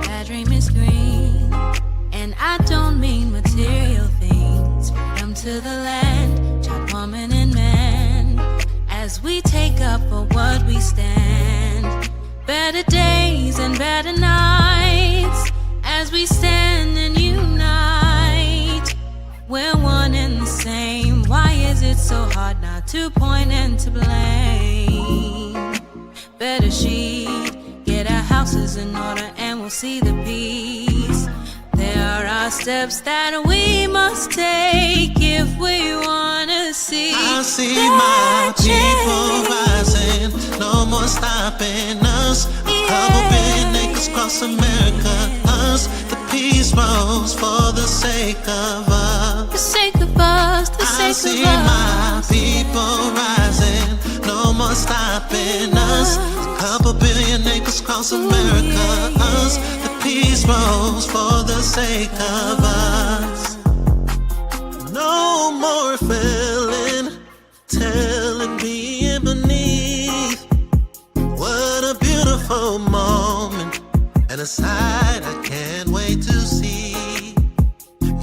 that dream is green. And I don't mean material things. Freedom to the land, child, woman, and man. As we take up for what we stand. Better days and better nights. As we stand and unite. We're one and the same. Why is it so hard not to point and to blame? Better sheet, get our houses in order and we'll see the peace. There are steps that we must take if we wanna see. I see my people rising, no more stopping us. A couple billion acres across America, us. The peace rose for the sake of us. The sake of us, the sake of us. I see my people rising, no more stopping us. A couple billion acres across America, us. The peace rose for the sake of us. No more feeling, telling, being beneath. What a beautiful moment, and a sight I can't wait to see.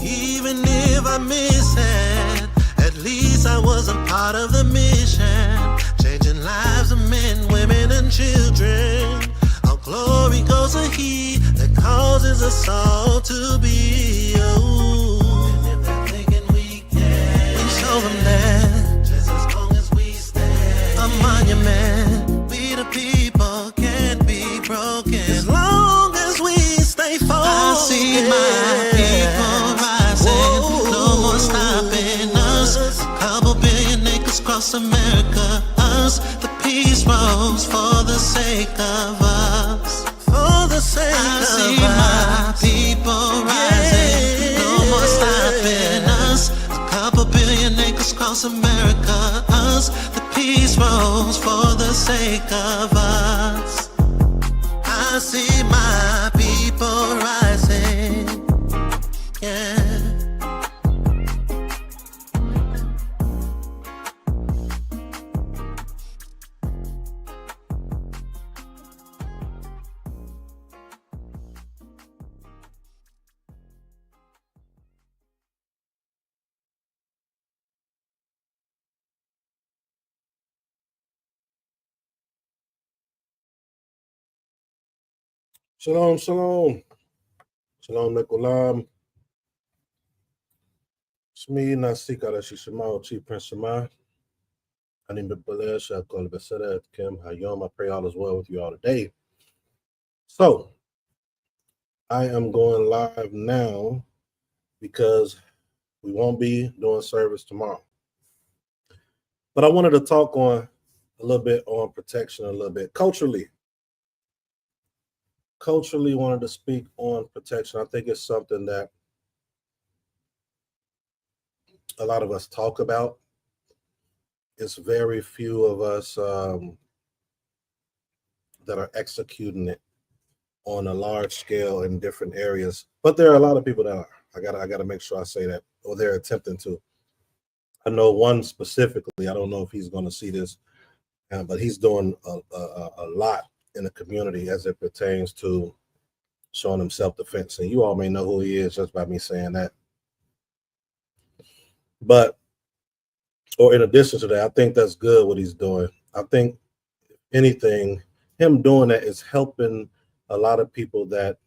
Even if I miss it, at least I wasn't part of the mission. Changing lives of men, women, and children. All glory goes to He that causes us all to be. Oh, and if they're thinking we can, we show them that just as long as we stand, a monument. We the people can't be broken as long as we stay focused. I see my people rising, no more stopping us. A couple billion acres across America, us. The peace rose for the sake of us. For the sake I see my people rising, no more stopping us. A couple billion acres across America, us. The peace rose for the sake of us. I see my people rising, yeah. Shalom, shalom. Shalom, Nekulam. Shmi Nasika Shishima, Chief Prince Shema. Ani Bibalesh, Shakol Beseda, Kim Hayom. I pray all is well with you all today. So, I am going live now because we won't be doing service tomorrow. But I wanted to talk on a little bit on protection, a little bit culturally wanted to speak on protection. I think it's something that a lot of us talk about. It's very few of us that are executing it on a large scale in different areas, but there are a lot of people that are. I gotta make sure I say that, or they're attempting to. I know one specifically. I don't know if he's going to see this, but he's doing a lot in the community as it pertains to showing him self-defense. And you all may know who he is just by me saying that. But, or in addition to that, I think that's good what he's doing. I think, if anything, him doing that is helping a lot of people that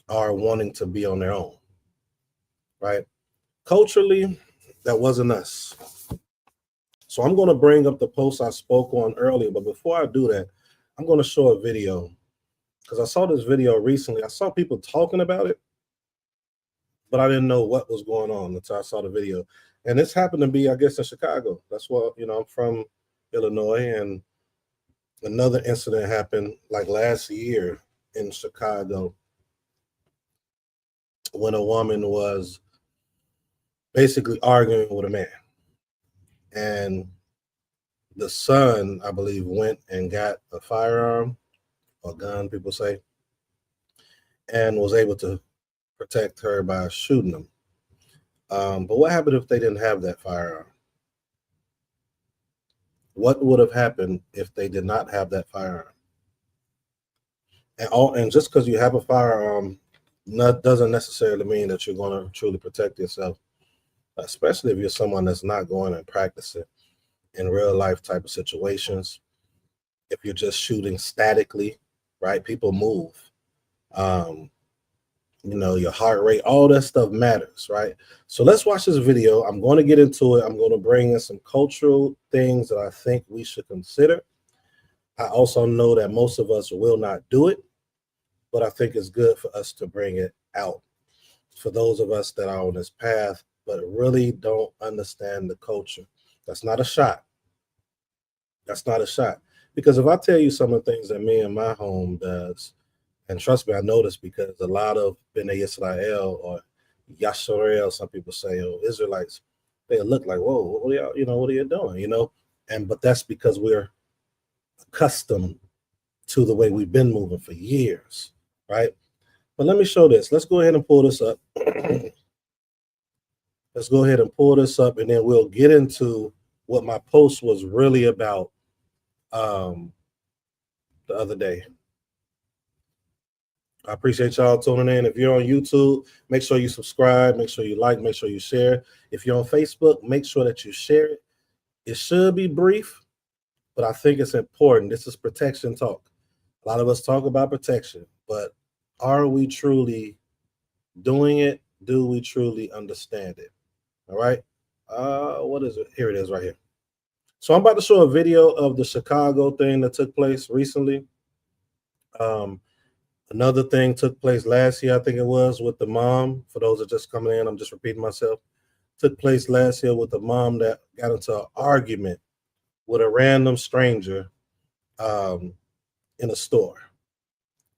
are wanting to be on their own, right? Culturally, that wasn't us. So I'm going to bring up the post I spoke on earlier, but before I do that, I'm going to show a video because I saw this video recently. I saw people talking about it, but I didn't know what was going on until I saw the video. And this happened to be, I guess, in Chicago. That's what, I'm from Illinois, and another incident happened like last year in Chicago when a woman was basically arguing with a man. And the son, I believe, went and got a firearm or gun, people say, and was able to protect her by shooting him. But what happened if they didn't have that firearm? What would have happened if they did not have that firearm? And just because you have a firearm doesn't necessarily mean that you're going to truly protect yourself, especially if you're someone that's not going and practicing in real life type of situations. If you're just shooting statically, right? People move. Your heart rate, all that stuff matters, right? So let's watch this video. I'm going to get into it. I'm going to bring in some cultural things that I think we should consider. I also know that most of us will not do it, but I think it's good for us to bring it out for those of us that are on this path, but really don't understand the culture. That's not a shot. That's not a shot. Because if I tell you some of the things that me and my home does, and trust me, I know this because a lot of B'nai Israel or Yasharel, some people say, or Israelites, they look like, whoa, what are y'all, what are you doing, but that's because we're accustomed to the way we've been moving for years, right? But let me show this. Let's go ahead and pull this up. Let's go ahead and pull this up, and then we'll get into what my post was really about the other day. I appreciate y'all tuning in. If you're on YouTube, make sure you subscribe, make sure you like, make sure you share. If you're on Facebook, make sure that you share it. It should be brief, but I think it's important. This is protection talk. A lot of us talk about protection, but are we truly doing it? Do we truly understand it? All right. What is it? Here it is right here. So I'm about to show a video of the Chicago thing that took place recently. Another thing took place last year, I think it was, with the mom. For those that are just coming in, I'm just repeating myself. Took place last year with the mom that got into an argument with a random stranger in a store.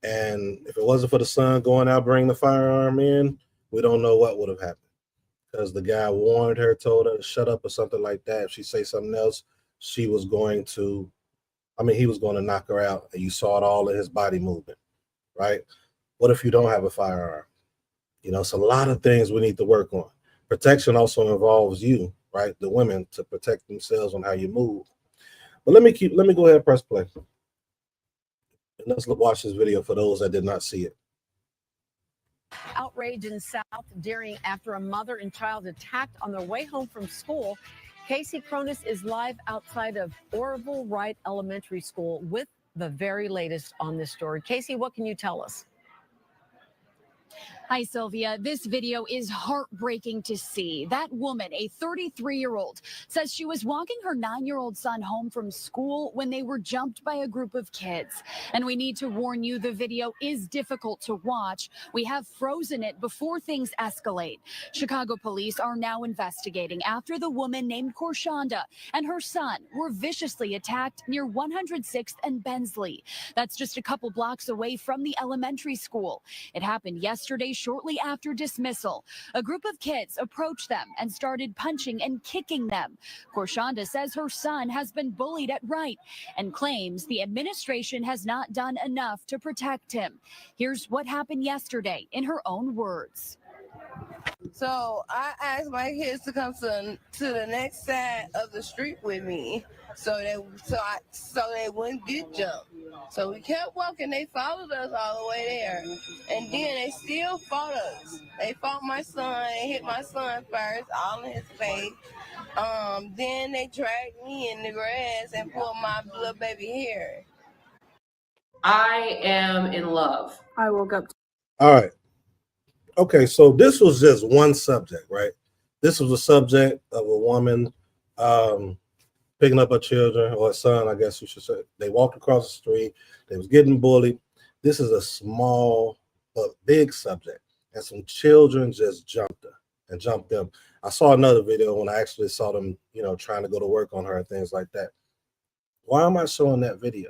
And if it wasn't for the son going out, bringing the firearm in, we don't know what would have happened. Because the guy warned her, told her to shut up or something like that. If she say something else, he was going to knock her out. And you saw it all in his body movement. Right? What if you don't have a firearm? It's a lot of things we need to work on. Protection also involves you, right? The women, to protect themselves on how you move. But let me go ahead and press play. And let's watch this video for those that did not see it. Outrage in South after a mother and child attacked on their way home from school. Casey Cronus is live outside of Orville Wright Elementary School with the very latest on this story. Casey, what can you tell us? Hi, Sylvia. This video is heartbreaking to see. That woman, a 33-year-old, says she was walking her 9-year-old son home from school when they were jumped by a group of kids. And we need to warn you, the video is difficult to watch. We have frozen it before things escalate. Chicago police are now investigating after the woman named Korshanda and her son were viciously attacked near 106th and Bensley. That's just a couple blocks away from the elementary school. It happened yesterday shortly after dismissal. A group of kids approached them and started punching and kicking them. Korshanda says her son has been bullied at Wright and claims the administration has not done enough to protect him. Here's what happened yesterday in her own words. So I asked my kids to come to the next side of the street with me so they wouldn't get jumped. So we kept walking. They followed us all the way there. And then they still fought us. They fought my son. They hit my son first, all in his face. Then they dragged me in the grass and pulled my little baby hair. I am in love. I woke up. All right. Okay, so this was just one subject, right? This was a subject of a woman picking up her children, or her son, I guess you should say. They walked across the street. They was getting bullied. This is a small but big subject. And some children just jumped her and jumped them. I saw another video when I actually saw them, trying to go to work on her and things like that. Why am I showing that video?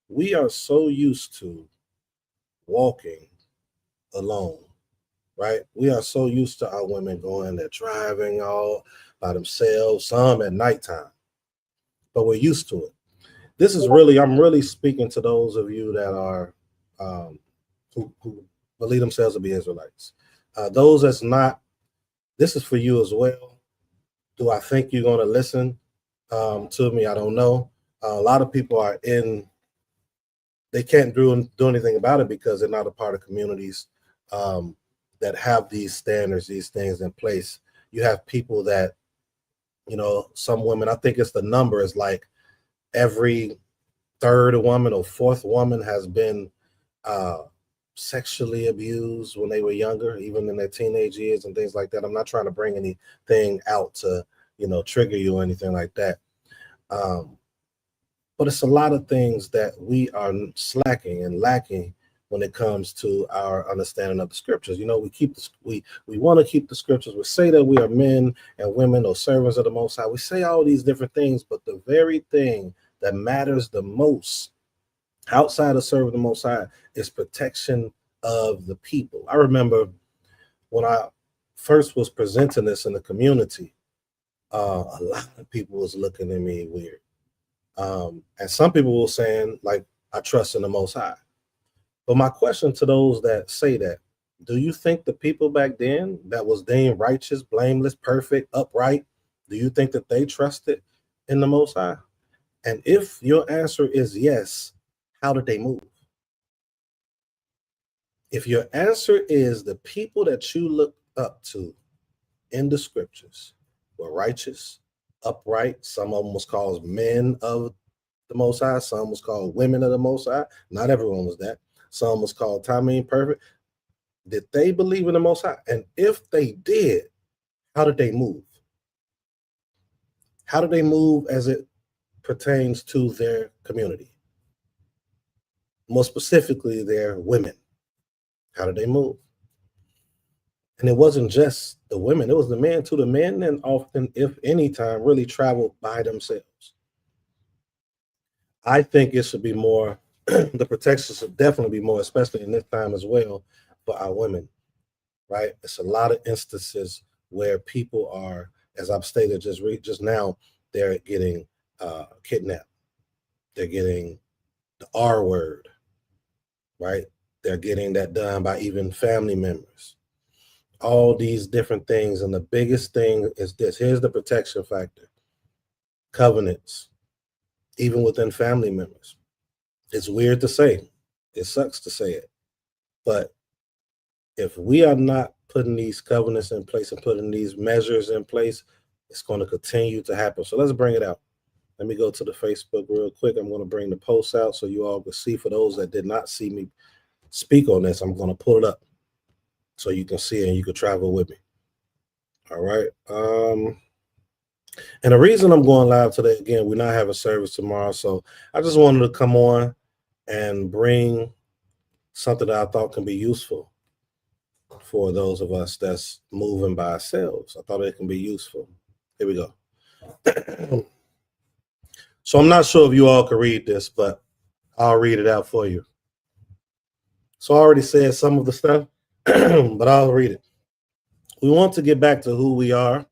We are so used to walking alone, right? We are so used to our women going, they're driving all by themselves, some at nighttime, but we're used to it. This is I'm really speaking to those of you that are who believe themselves to be Israelites. Those that's not, this is for you as well. Do I think you're going to listen to me? I don't know. A lot of people are in they can't do anything about it because they're not a part of communities that have these standards, these things in place. You have people that, some women, I think it's the number is like every third woman or fourth woman has been sexually abused when they were younger, even in their teenage years and things like that. I'm not trying to bring anything out to, trigger you or anything like that. But it's a lot of things that we are slacking and lacking when it comes to our understanding of the scriptures. We want to keep the scriptures. We say that we are men and women or servants of the Most High. We say all these different things, but the very thing that matters the most outside of serving the Most High is protection of the people. I remember when I first was presenting this in the community, a lot of people was looking at me weird. And some people were saying, like, I trust in the Most High. But my question to those that say that, do you think the people back then that was deemed righteous, blameless, perfect, upright, do you think that they trusted in the Most High? And if your answer is yes, how did they move? If your answer is the people that you look up to in the scriptures were righteous, upright, some of them was called men of the Most High, some was called women of the Most High, not everyone was that. Some was called Tamim perfect. Did they believe in the Most High? And if they did, how did they move? How did they move as it pertains to their community? More specifically, their women. How did they move? And it wasn't just the women, it was the men too. The men then often, if any time, really traveled by themselves. I think it should be more, the protection should definitely be more, especially in this time as well, for our women, right? It's a lot of instances where people are, as I've stated just now, they're getting kidnapped. They're getting the R word, right? They're getting that done by even family members. All these different things. And the biggest thing is this. Here's the protection factor. Covenants, even within family members. It's weird to say. It sucks to say it. But if we are not putting these covenants in place and putting these measures in place, it's going to continue to happen. So let's bring it out. Let me go to the Facebook real quick. I'm going to bring the post out so you all can see. For those that did not see me speak on this, I'm going to pull it up so you can see it and you can travel with me. All right. And the reason I'm going live today, again, we're not having service tomorrow. So I just wanted to come on and bring something that I thought can be useful for those of us that's moving by ourselves. I thought it can be useful. Here we go. So I'm not sure if you all can read this, but I'll read it out for you. So I already said some of the stuff, but I'll read it. We want to get back to who we are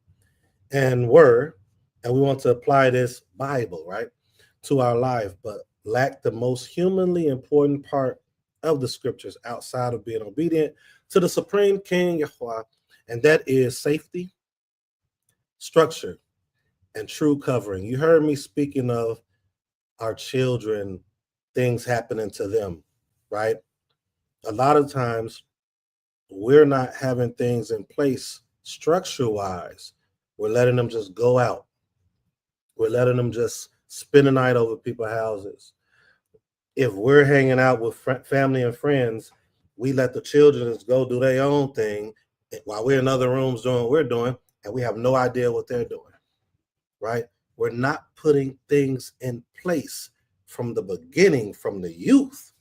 and were, and we want to apply this Bible, right, to our life, but lack the most humanly important part of the scriptures outside of being obedient to the Supreme King Yahweh, and that is safety, structure, and true covering. You heard me speaking of our children, things happening to them, right? A lot of times we're not having things in place structure-wise. We're letting them just go out. We're letting them just spend the night over people's houses. If we're hanging out with family and friends, we let the children just go do their own thing while we're in other rooms doing what we're doing, and we have no idea what they're doing, right? We're not putting things in place from the beginning, from the youth.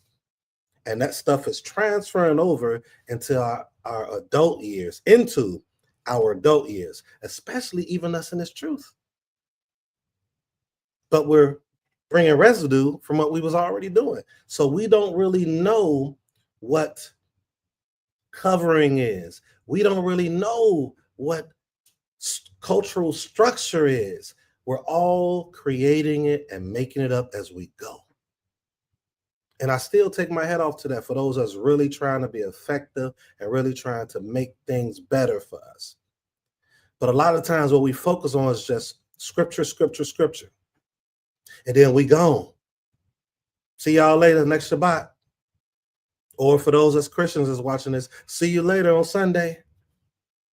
And that stuff is transferring over into our adult years, especially even us in this truth. But we're bringing residue from what we was already doing. So we don't really know what covering is. We don't really know what cultural structure is. We're all creating it and making it up as we go. And I still take my hat off to that for those that's really trying to be effective and really trying to make things better for us. But a lot of times what we focus on is just scripture. And then we gone. See y'all later next Shabbat. Or for those as Christians is watching this, see you later on Sunday.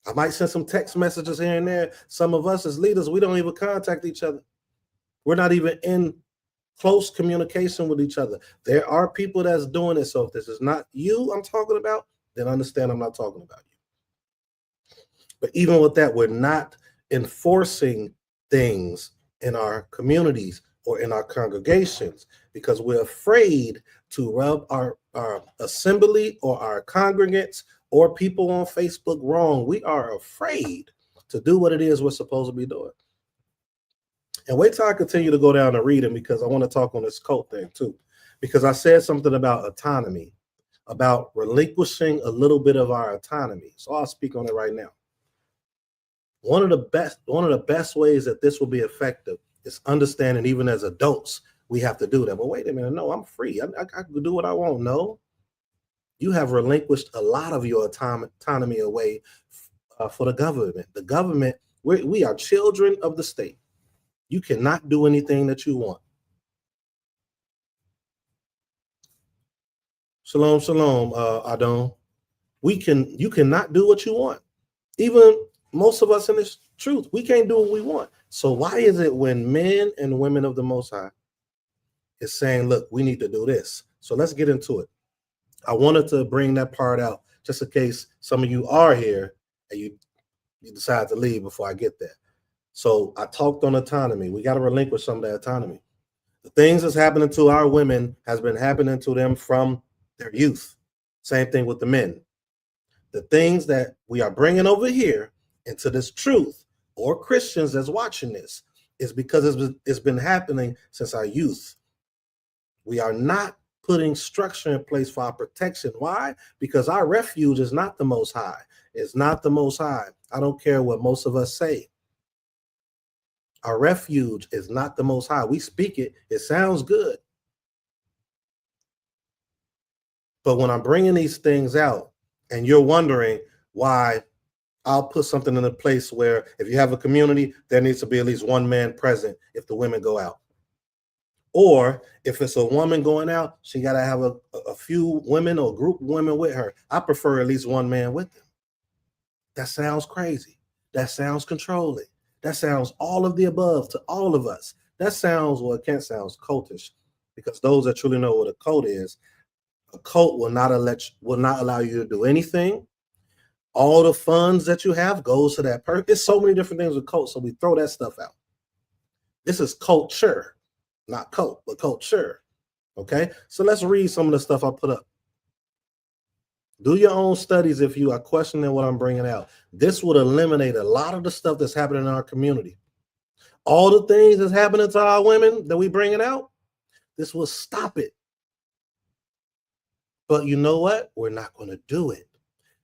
I might send some text messages here and there. Some of us as leaders, we don't even contact each other. We're not even in close communication with each other. There are people that's doing it. So if this is not you I'm talking about, then understand I'm not talking about you. But even with that, we're not enforcing things in our communities or in our congregations because we're afraid to rub our assembly or our congregants or people on Facebook wrong. We are afraid to do what it is we're supposed to be doing. And wait till I continue to go down and read them because I want to talk on this cult thing too. Because I said something about autonomy, about relinquishing a little bit of our autonomy. So I'll speak on it right now. One of the best ways that this will be effective is understanding, even as adults, we have to do that. But wait a minute, no, I'm free. I can do what I want. No, you have relinquished a lot of your autonomy away for the government. The government, we are children of the state. You cannot do anything that you want. Shalom, shalom, Adon. You cannot do what you want. Even most of us in this truth, we can't do what we want. So why is it when men and women of the Most High is saying, look, we need to do this? So let's get into it. I wanted to bring that part out just in case some of you are here and you decide to leave before I get there. So I talked on autonomy. We got to relinquish some of that autonomy. The things that's happening to our women has been happening to them from their youth. Same thing with the men. The things that we are bringing over here into this truth, or Christians that's watching this, is because it's been happening since our youth. We are not putting structure in place for our protection. Why? Because our refuge is not the Most High. It's not the Most High. I don't care what most of us say. Our refuge is not the Most High. We speak it. It sounds good. But when I'm bringing these things out and you're wondering why, I'll put something in a place where if you have a community, there needs to be at least one man present if the women go out. Or if it's a woman going out, she got to have a few women or a group of women with her. I prefer at least one man with them. That sounds crazy. That sounds controlling. That sounds all of the above to all of us. That sounds, well, it can't sound cultish, because those that truly know what a cult is, a cult will not allow you to do anything. All the funds that you have goes to that person. There's so many different things with cults, so we throw that stuff out. This is culture, not cult, but culture. Okay, so let's read some of the stuff I put up. Do your own studies if you are questioning what I'm bringing out. This would eliminate a lot of the stuff that's happening in our community. All the things that's happening to our women that we bringing out, this will stop it. But you know what? We're not going to do it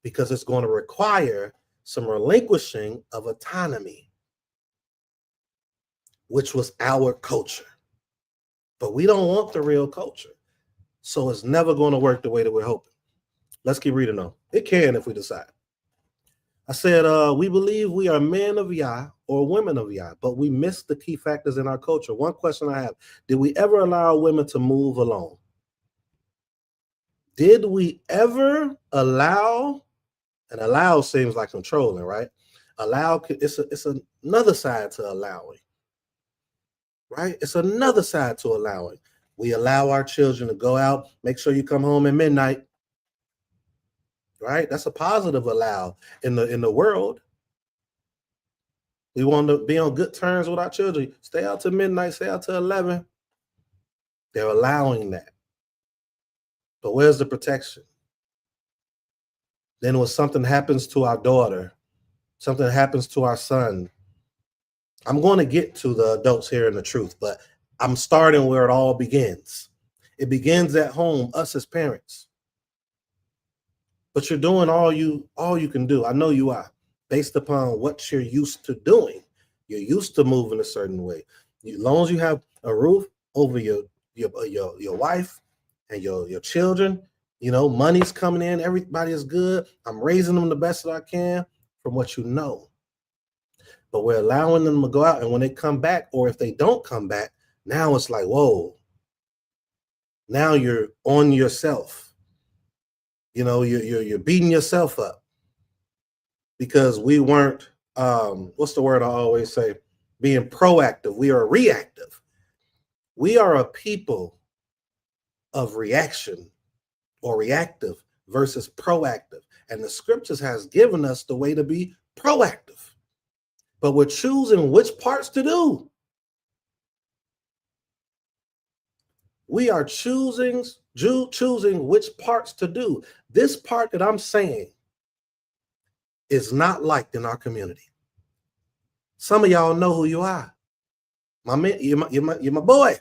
because it's going to require some relinquishing of autonomy, which was our culture. But we don't want the real culture. So it's never going to work the way that we're hoping. Let's keep reading though. It can if we decide. I said, we believe we are men of Yah or women of Yah, but we miss the key factors in our culture. One question I have, did we ever allow women to move alone? Did we ever allow, and allow seems like controlling, right? Allow, it's another side to allowing, right? It's another side to allowing. We allow our children to go out, make sure you come home at midnight, right? That's a positive allow in the world. We want to be on good terms with our children. Stay out till midnight, stay out till 11. They're allowing that. But where's the protection? Then when something happens to our daughter, something happens to our son, I'm going to get to the adults here in the truth, but I'm starting where it all begins. It begins at home, us as parents. But you're doing all you can do. I know you are, based upon what you're used to doing. You're used to moving a certain way. As long as you have a roof over your wife and your children, you know, money's coming in, everybody is good. I'm raising them the best that I can from what you know. But we're allowing them to go out, and when they come back, or if they don't come back, now it's like, whoa, Now you're on yourself. You know, you're beating yourself up because we weren't, what's the word I always say? Being proactive. We are reactive. We are a people of reaction or reactive versus proactive. And the scriptures has given us the way to be proactive. But we're choosing which parts to do. We are choosing which parts to do. This part that I'm saying is not liked in our community. Some of y'all know who you are. My man, you're my boy.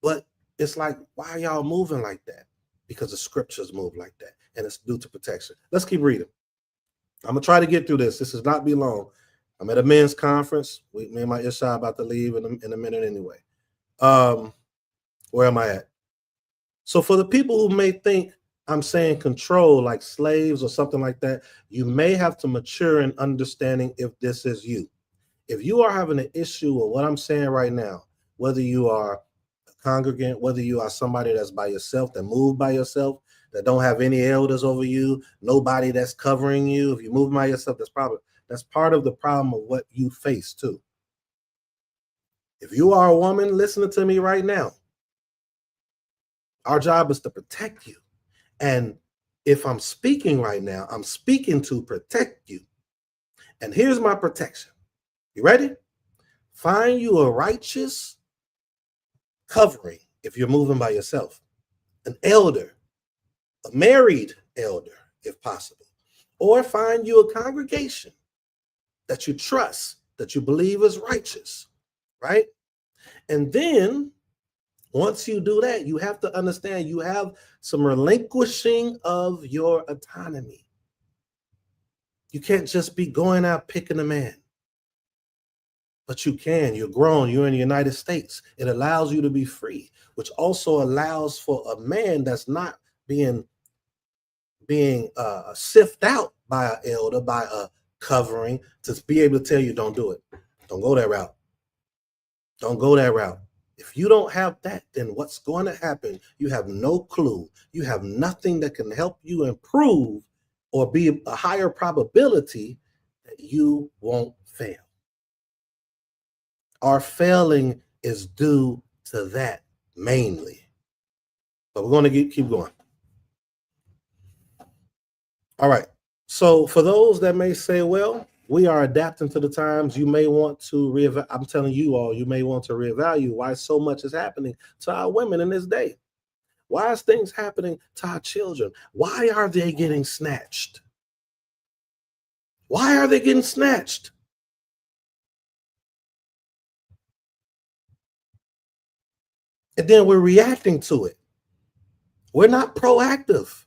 But it's like, why are y'all moving like that? Because the scriptures move like that, and it's due to protection. Let's keep reading. I'm gonna try to get through this. This does not be long. I'm at a men's conference. Me and my Isha about to leave in a minute anyway. Where am I at? So for the people who may think I'm saying control like slaves or something like that, you may have to mature in understanding if this is you. If you are having an issue with what I'm saying right now, whether you are a congregant, whether you are somebody that's by yourself, that move by yourself, that don't have any elders over you, nobody that's covering you, if you move by yourself, that's part of the problem of what you face too. If you are a woman listening to me right now, our job is to protect you. And if I'm speaking right now, I'm speaking to protect you. And here's my protection. You ready? Find you a righteous covering if you're moving by yourself, an elder, a married elder, if possible, or find you a congregation that you trust, that you believe is righteous, right? And then once you do that, you have to understand you have some relinquishing of your autonomy. You can't just be going out picking a man. But you can. You're grown. You're in the United States. It allows you to be free, which also allows for a man that's not being sifted out by an elder, by a covering, to be able to tell you, don't do it. Don't go that route. Don't go that route. If you don't have that, then what's going to happen? You have no clue. You have nothing that can help you improve or be a higher probability that you won't fail. Our failing is due to that mainly. But we're going to keep going. All right. So for those that may say, well, we are adapting to the times, you may want to reevaluate. I'm telling you all, you may want to reevaluate why so much is happening to our women in this day. Why is things happening to our children? Why are they getting snatched? Why are they getting snatched? And then we're reacting to it. We're not proactive.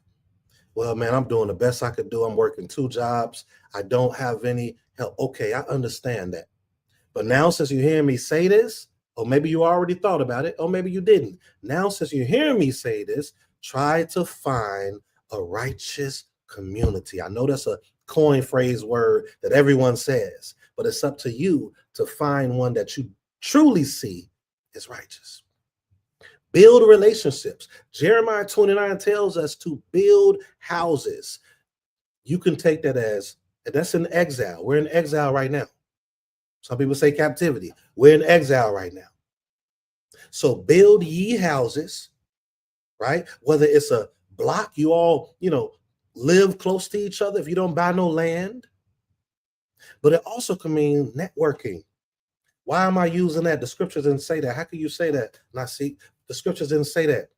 Well, man, I'm doing the best I could do. I'm working 2 jobs. I don't have any help. Okay, I understand that. But now since you hear me say this, or maybe you already thought about it, or maybe you didn't. Now, since you're hearing me say this, try to find a righteous community. I know that's a coin phrase word that everyone says, but it's up to you to find one that you truly see is righteous. Build relationships. Jeremiah 29 tells us to build houses. You can take that as, and that's in exile. We're in exile right now. Some people say captivity. We're in exile right now. So build ye houses, right? Whether it's a block, you all, live close to each other if you don't buy no land. But it also can mean networking. Why am I using that? The scriptures didn't say that. How can you say that? The scriptures didn't say that.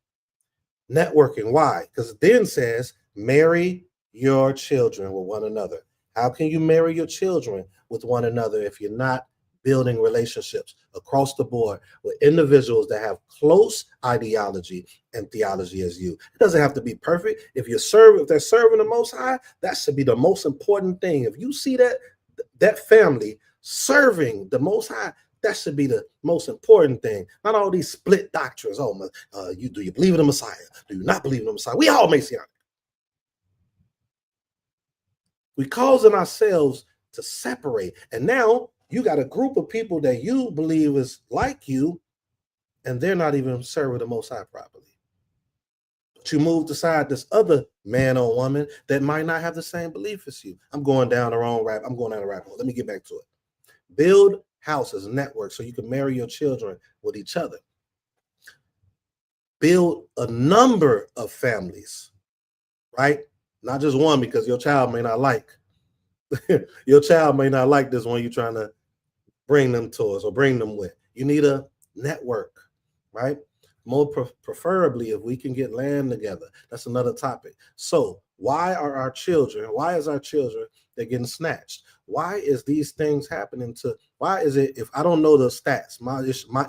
Networking. Why? Because it then says, marry your children with one another. How can you marry your children with one another if you're not building relationships across the board with individuals that have close ideology and theology as you? It doesn't have to be perfect. If they're serving the Most High, that should be the most important thing. If you see that family serving the Most High, that should be the most important thing. Not all these split doctrines. Do you believe in the Messiah? Do you not believe in the Messiah? We all Messianic. We're causing ourselves to separate. And now you got a group of people that you believe is like you, and they're not even serving the Most High properly. But you move aside this other man or woman that might not have the same belief as you. I'm going down the rabbit hole. Let me get back to it. Build houses, networks, so you can marry your children with each other. Build a number of families, right? Not just one, because your child may not like this one you're trying to bring them towards or bring them with. You need a network, right? More preferably if we can get land together. That's another topic. So why is our children, they're getting snatched? Why is these things happening why is it, if I don't know the stats, my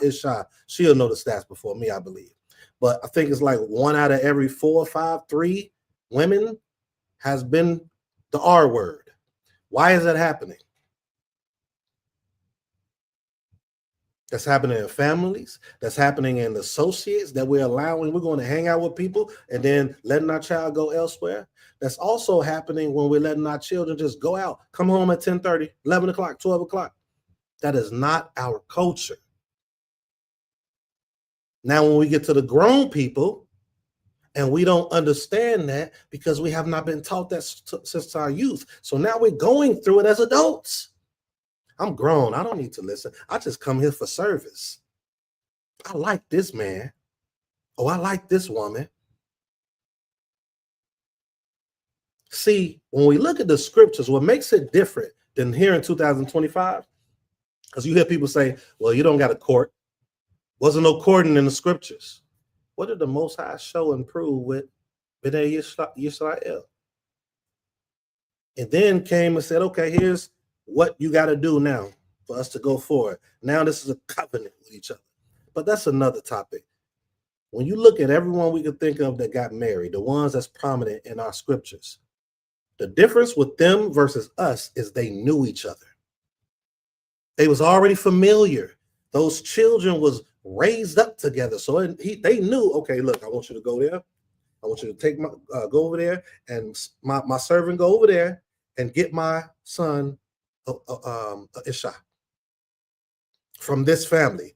Isha, she'll know the stats before me, I believe. But I think it's like 1 out of every 4 or 5, 3 women has been the R word. Why is that happening? That's happening in families. That's happening in associates that we're allowing. We're going to hang out with people and then letting our child go elsewhere. That's also happening when we're letting our children just go out, come home at 10:30, 11 o'clock, 12 o'clock. That is not our culture. Now, when we get to the grown people, and we don't understand that because we have not been taught that since our youth. So now we're going through it as adults. I'm grown. I don't need to listen. I just come here for service. I like this man. Oh, I like this woman. See, when we look at the scriptures, what makes it different than here in 2025, because you hear people say, well, you don't got to court. Wasn't no courting in the scriptures. What did the Most High show and prove with B'nai Yisrael? And then came and said, okay, here's what you got to do now for us to go forward. Now this is a covenant with each other. But that's another topic. When you look at everyone we could think of that got married, the ones that's prominent in our scriptures, the difference with them versus us is they knew each other. They was already familiar. Those children was raised up together. So they knew, okay, look, I want you to go there. I want you to take go over there, and my servant go over there and get my son Isha from this family.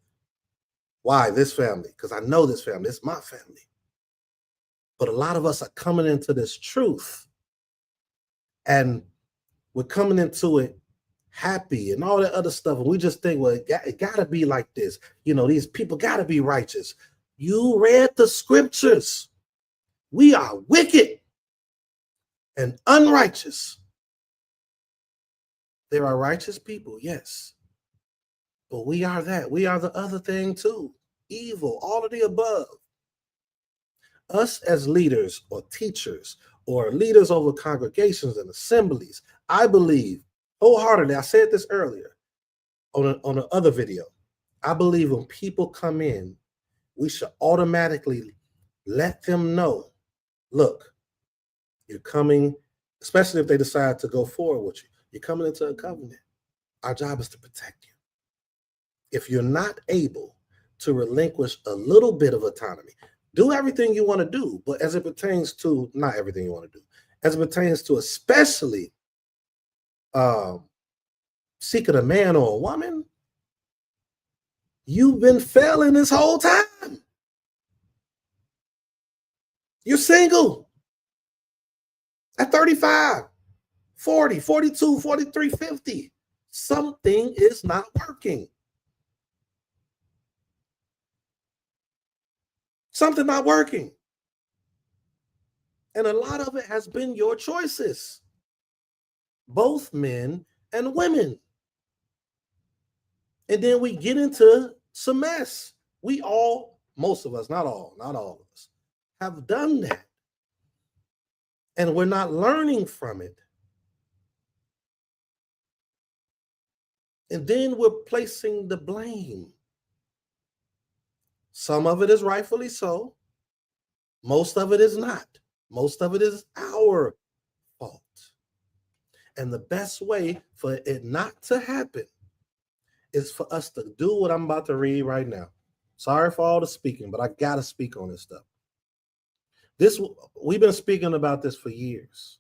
Why this family? Because I know this family. It's my family. But a lot of us are coming into this truth, and we're coming into it happy and all that other stuff. And we just think, well, it got to be like this. You know, these people got to be righteous. You read the scriptures. We are wicked and unrighteous. There are righteous people, yes. But we are that. We are the other thing too. Evil, all of the above. Us as leaders or teachers or leaders over congregations and assemblies, I believe wholeheartedly, I said this earlier on the other video, I believe when people come in, we should automatically let them know, look, you're coming, especially if they decide to go forward with you, you're coming into a covenant. Our job is to protect you. If you're not able to relinquish a little bit of autonomy, do everything you want to do, but as it pertains to, not everything you want to do, as it pertains to especially seeking a man or a woman, you've been failing this whole time. You're single at 35, 40, 42, 43, 50. Something is not working. Something not working. And a lot of it has been your choices, both men and women. And then we get into some mess. We all, most of us, not all of us, have done that. And we're not learning from it. And then we're placing the blame. Some of it is rightfully so. Most of it is not. Most of it is our fault. And the best way for it not to happen is for us to do what I'm about to read right now. Sorry for all the speaking, but I got to speak on this stuff. We've been speaking about this for years,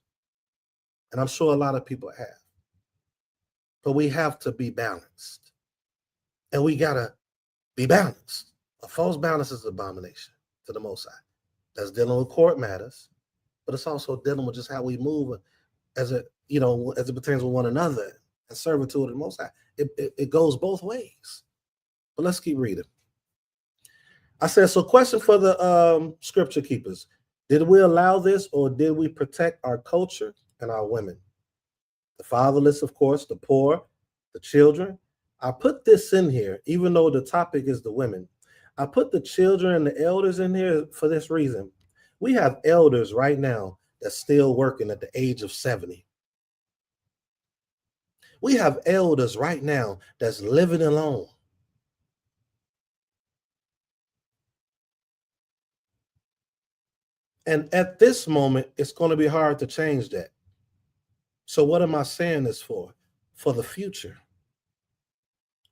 and I'm sure a lot of people have. But we have to be balanced, and we got to be balanced. A false balance is an abomination to the Most High. That's dealing with court matters, but it's also dealing with just how we move as it pertains with one another and servitude to the Most High. It goes both ways. But let's keep reading. I said, so question for the scripture keepers. Did we allow this, or did we protect our culture and our women? The fatherless, of course, the poor, the children. I put this in here, even though the topic is the women. I put the children and the elders in here for this reason. We have elders right now that's still working at the age of 70. We have elders right now that's living alone. And at this moment, it's going to be hard to change that. So what am I saying this for? For the future.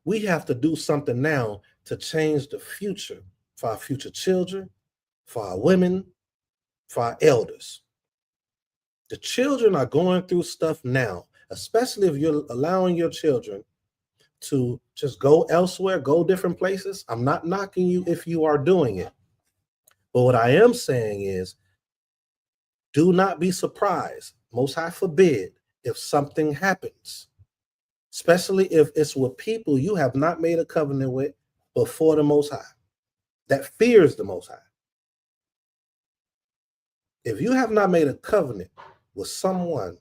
We have to do something now to change the future for our future children, for our women, for our elders. The children are going through stuff now, especially if you're allowing your children to just go elsewhere, go different places. I'm not knocking you if you are doing it. But what I am saying is, do not be surprised, Most High forbid, if something happens, especially if it's with people you have not made a covenant with before the Most High, that fears the Most High. If you have not made a covenant with someone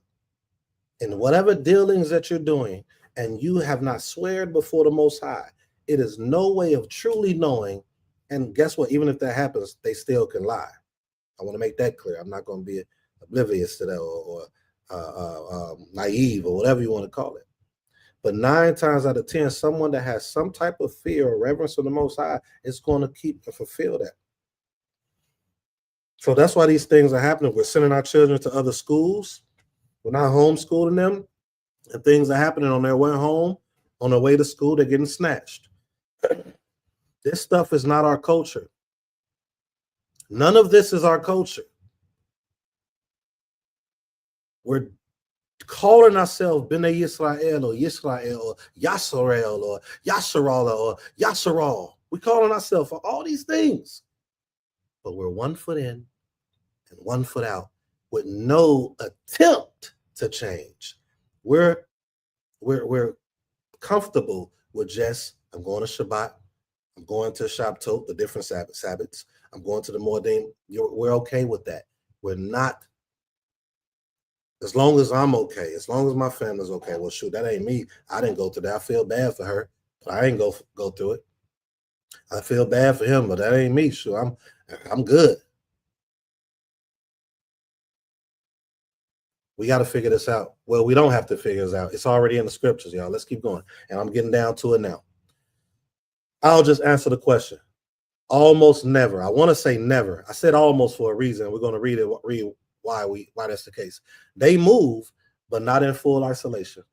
in whatever dealings that you're doing, and you have not sweared before the Most High, it is no way of truly knowing. And guess what? Even if that happens, they still can lie. I want to make that clear. I'm not going to be oblivious to that or naive or whatever you want to call it. But 9 times out of 10, someone that has some type of fear or reverence of the Most High is going to keep and fulfill that. So that's why these things are happening. We're sending our children to other schools. We're not homeschooling them. And things are happening on their way home, on their way to school. They're getting snatched. This stuff is not our culture. None of this is our culture. We're calling ourselves B'nai Yisrael or Yisrael or Yasarel or Yasharal or Yasharal. We're calling ourselves for all these things. But we're 1 foot in and 1 foot out with no attempt to change. We're comfortable with just, I'm going to Shabbat, I'm going to Shabtot, the different Sabbaths, I'm going to the Moedim. We're okay with that. We're not, as long as I'm okay, as long as my family's okay. Well, shoot, that ain't me. I didn't go through that. I feel bad for her, but I ain't go through it. I feel bad for him, but that ain't me. Shoot, I'm good. We got to figure this out. Well, we don't have to figure this out. It's already in the scriptures, y'all. Let's keep going. And I'm getting down to it now. I'll just answer the question. Almost never. I want to say never. I said almost for a reason. We're going to read why that's the case. They move, but not in full isolation.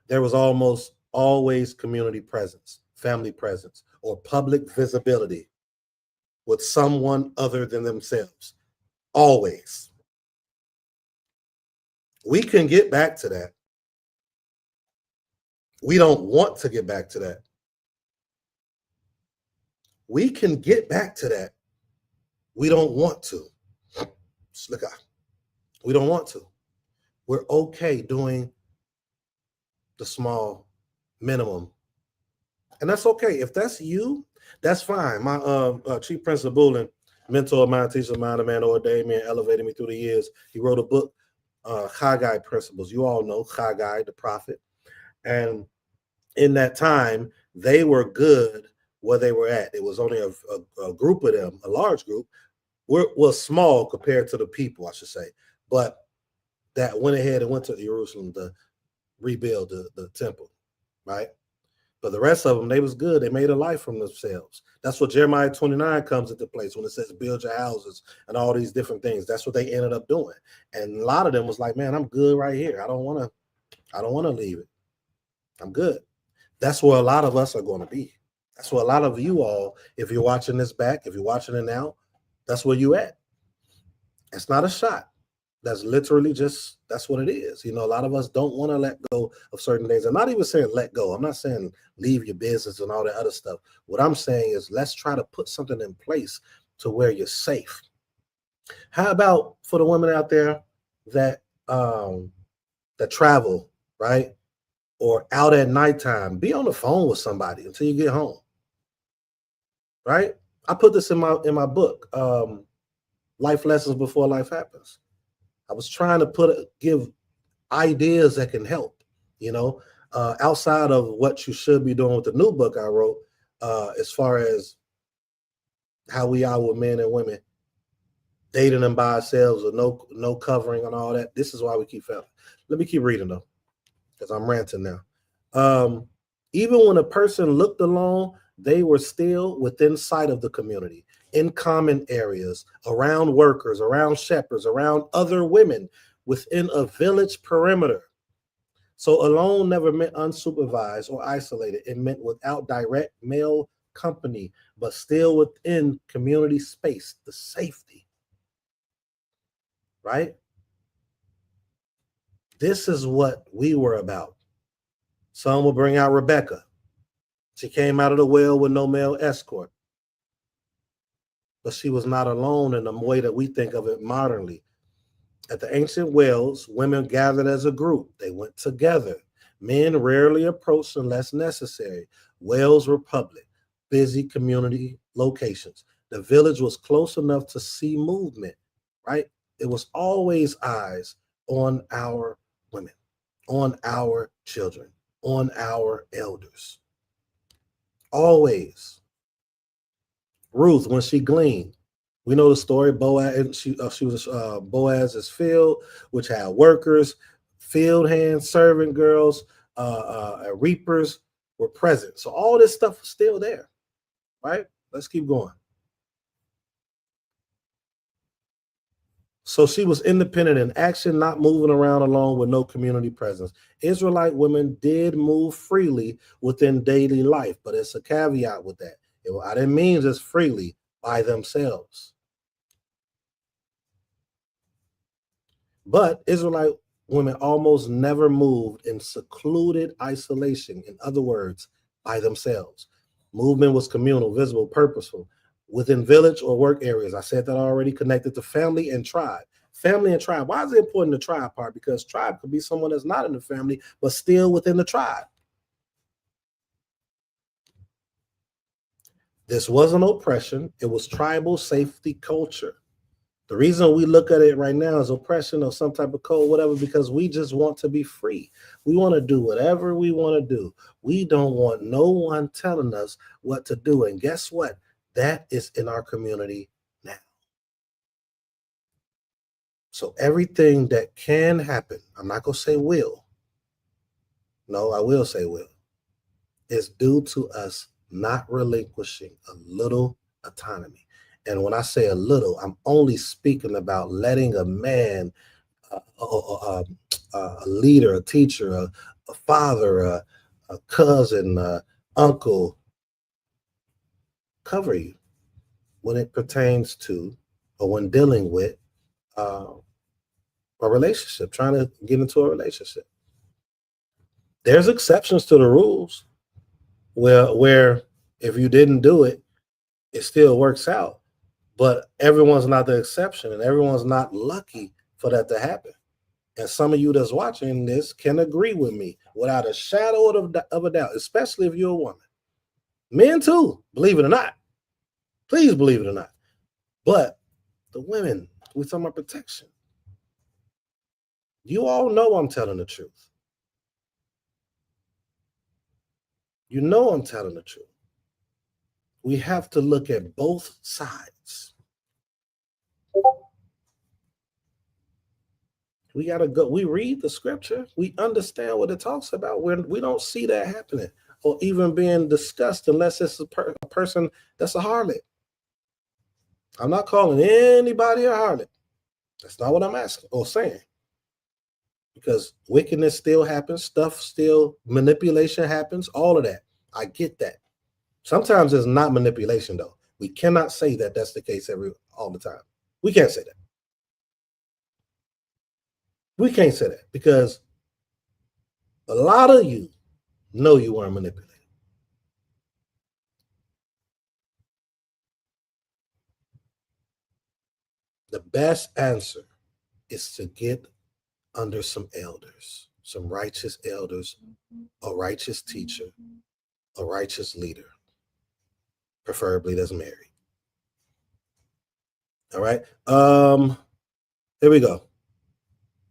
There was almost always community presence, family presence, or public visibility with someone other than themselves. Always. We can get back to that. We don't want to get back to that. We can get back to that. We don't want to. Look out. We don't want to. We're okay doing the small minimum. And that's okay. If that's you, that's fine. My chief principal and mentor of mine, teacher of mine, a man ordained me and elevated me through the years. He wrote a book, Haggai Principles. You all know Haggai, the prophet. And in that time, they were good where they were at. It was only a group of them, a large group. Was small compared to the people, I should say. But that went ahead and went to Jerusalem to rebuild the temple, right? But the rest of them, they was good. They made a life from themselves. That's what Jeremiah 29 comes into place when it says build your houses and all these different things. That's what they ended up doing. And a lot of them was like, man, I'm good right here. I don't want to leave it. I'm good. That's where a lot of us are going to be. That's where a lot of you all, if you're watching this back, if you're watching it now, that's where you at. It's not a shot. That's literally just, that's what it is. You know, a lot of us don't want to let go of certain things. I'm not even saying let go. I'm not saying leave your business and all that other stuff. What I'm saying is let's try to put something in place to where you're safe. How about for the women out there that that travel, right? Or out at nighttime, be on the phone with somebody until you get home. Right? I put this in my book, Life Lessons Before Life Happens. I was trying to give ideas that can help, outside of what you should be doing with the new book I wrote, as far as how we are with men and women, dating them by ourselves with no covering and all that. This is why we keep failing. Let me keep reading though, because I'm ranting now. Even when a person looked alone, they were still within sight of the community, in common areas, around workers, around shepherds, around other women, within a village perimeter. So alone never meant unsupervised or isolated. It meant without direct male company, but still within community space, the safety. Right? This is what we were about. Some will bring out Rebecca. She came out of the well with no male escort. But she was not alone in the way that we think of it modernly. At the ancient wells, women gathered as a group. They went together. Men rarely approached unless necessary. Wells were public, busy community locations. The village was close enough to see movement, right? It was always eyes on our women, on our children, on our elders. Always. Ruth, when she gleaned, we know the story. Boaz, she was Boaz's field, which had workers, field hands, servant girls, reapers were present. So all this stuff was still there, right? Let's keep going. So she was independent in action, not moving around alone with no community presence. Israelite women did move freely within daily life, but it's a caveat with that. I didn't mean just freely by themselves. But Israelite women almost never moved in secluded isolation. In other words, by themselves. Movement was communal, visible, purposeful, within village or work areas. I said that already, connected to family and tribe. Family and tribe. Why is it important, the tribe part? Because tribe could be someone that's not in the family, but still within the tribe. This wasn't oppression. It was tribal safety culture. The reason we look at it right now as oppression or some type of code, whatever, because we just want to be free. We want to do whatever we want to do. We don't want no one telling us what to do. And guess what? That is in our community now. So everything that can happen, I'm not going to say will. No, I will say will. Is due to us not relinquishing a little autonomy. And when I say a little, I'm only speaking about letting a man, a leader, a teacher, a father, a cousin, uncle, cover you when it pertains to or when dealing with a relationship, trying to get into a relationship. There's exceptions to the rules where if you didn't do it, it still works out. But everyone's not the exception, and everyone's not lucky for that to happen. And some of you that's watching this can agree with me without a shadow of a doubt, especially if you're a woman. Men too, believe it or not. Please believe it or not. But the women, we're talking about protection. You all know I'm telling the truth. You know I'm telling the truth. We have to look at both sides. We got to go. We read the scripture. We understand what it talks about. We don't see that happening or even being discussed unless it's a person that's a harlot. I'm not calling anybody a harlot. That's not what I'm asking or saying. Because wickedness still happens, stuff still, manipulation happens, all of that. I get that. Sometimes it's not manipulation, though. We cannot say that that's the case all the time. We can't say that. We can't say that because a lot of you know you weren't manipulated. The best answer is to get under some elders, some righteous elders, a righteous teacher, a righteous leader, preferably that's married. All right. Here we go.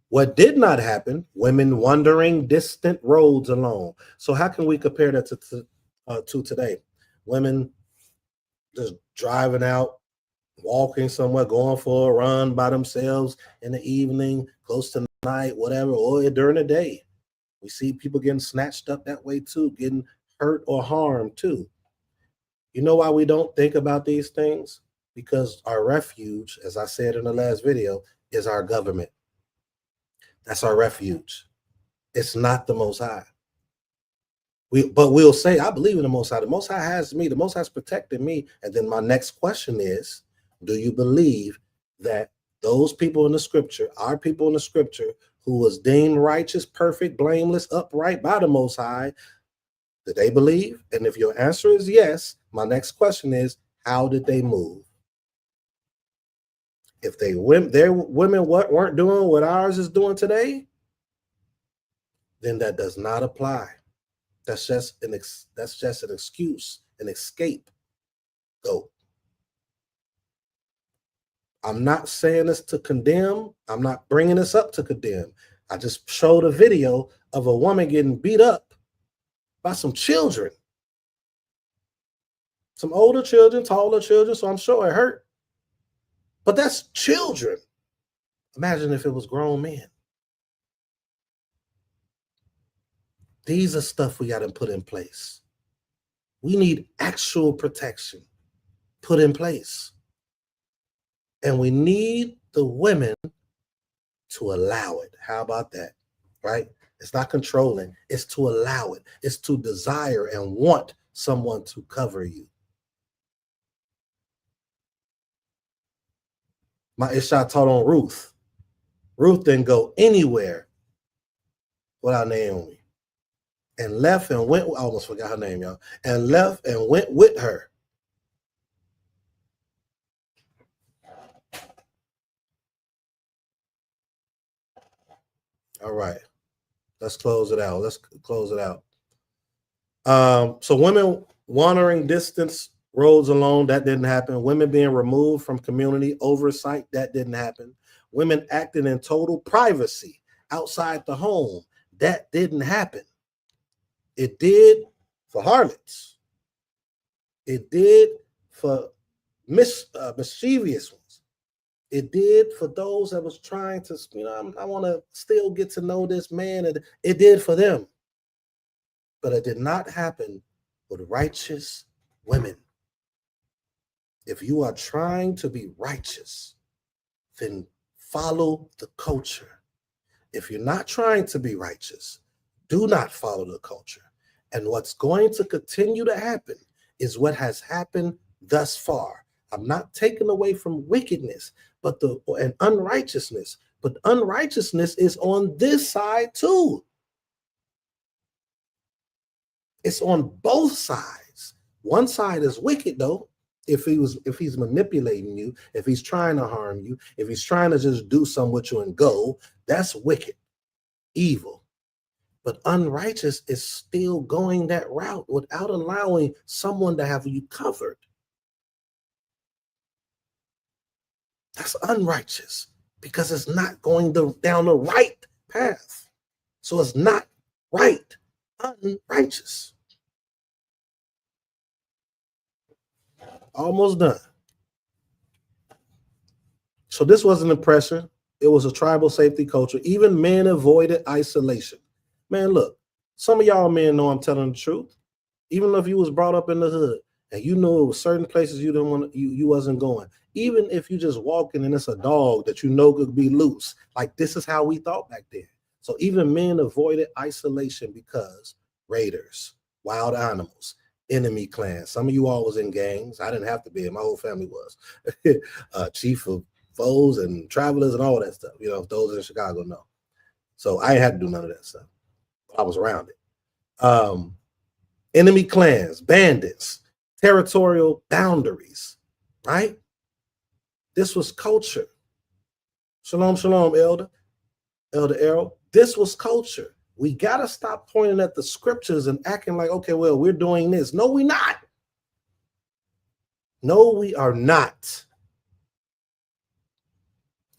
What did not happen? Women wandering distant roads alone. So how can we compare that to today? Women just driving out, walking somewhere, going for a run by themselves in the evening, close to night, whatever, or during the day. We see people getting snatched up that way too, getting hurt or harmed too. You know why we don't think about these things? Because our refuge, as I said in the last video, is our government. That's our refuge. It's not the Most High. But we'll say, I believe in the Most High. The Most High has me. The Most High has protected me. And then my next question is, do you believe that those people in the scripture, our people in the scripture, who was deemed righteous, perfect, blameless, upright by the Most High, did they believe? And if your answer is yes, my next question is, how did they move? If their women weren't doing what ours is doing today, then that does not apply. That's just an excuse, an escape. Go. I'm not saying this to condemn. I'm not bringing this up to condemn. I just showed a video of a woman getting beat up by some children, some older children, taller children. So I'm sure it hurt. But that's children. Imagine if it was grown men. These are stuff we got to put in place. We need actual protection put in place. And we need the women to allow it. How about that? Right? It's not controlling. It's to allow it. It's to desire and want someone to cover you. My Ishah taught on Ruth. Ruth didn't go anywhere without Naomi. And left and went, I almost forgot her name, y'all. And left and went with her. All right. Let's close it out. So women wandering distance roads alone, that didn't happen. Women being removed from community oversight, that didn't happen. Women acting in total privacy outside the home, that didn't happen. It did for harlots. It did for mischievous ones. It did for those that was trying to, I want to still get to know this man. And it did for them. But it did not happen with righteous women. If you are trying to be righteous, then follow the culture. If you're not trying to be righteous, do not follow the culture. And what's going to continue to happen is what has happened thus far. I'm not taking away from wickedness, and unrighteousness. But unrighteousness is on this side too. It's on both sides. One side is wicked though. If he's manipulating you, if he's trying to harm you, if he's trying to just do something with you and go, that's wicked, evil. But unrighteous is still going that route without allowing someone to have you covered. That's unrighteous because it's not going down the right path. So it's not right, unrighteous. Almost done. So this wasn't oppression. It was a tribal safety culture. Even men avoided isolation. Man, look, some of y'all men know I'm telling the truth. Even if you was brought up in the hood and you knew it was certain places you didn't want, you wasn't going. Even if you just walking and it's a dog that you know could be loose. Like this is how we thought back then. So even men avoided isolation because raiders, wild animals, enemy clans. Some of you all was in gangs. I didn't have to be. My whole family was. Chief of foes and travelers and all that stuff. Those in Chicago know. So I ain't had to do none of that stuff. I was around it. Enemy clans, bandits, territorial boundaries, right? This was culture. Shalom, shalom, Elder Errol. This was culture. We got to stop pointing at the scriptures and acting like, okay, well, we're doing this. No, we're not. No, we are not.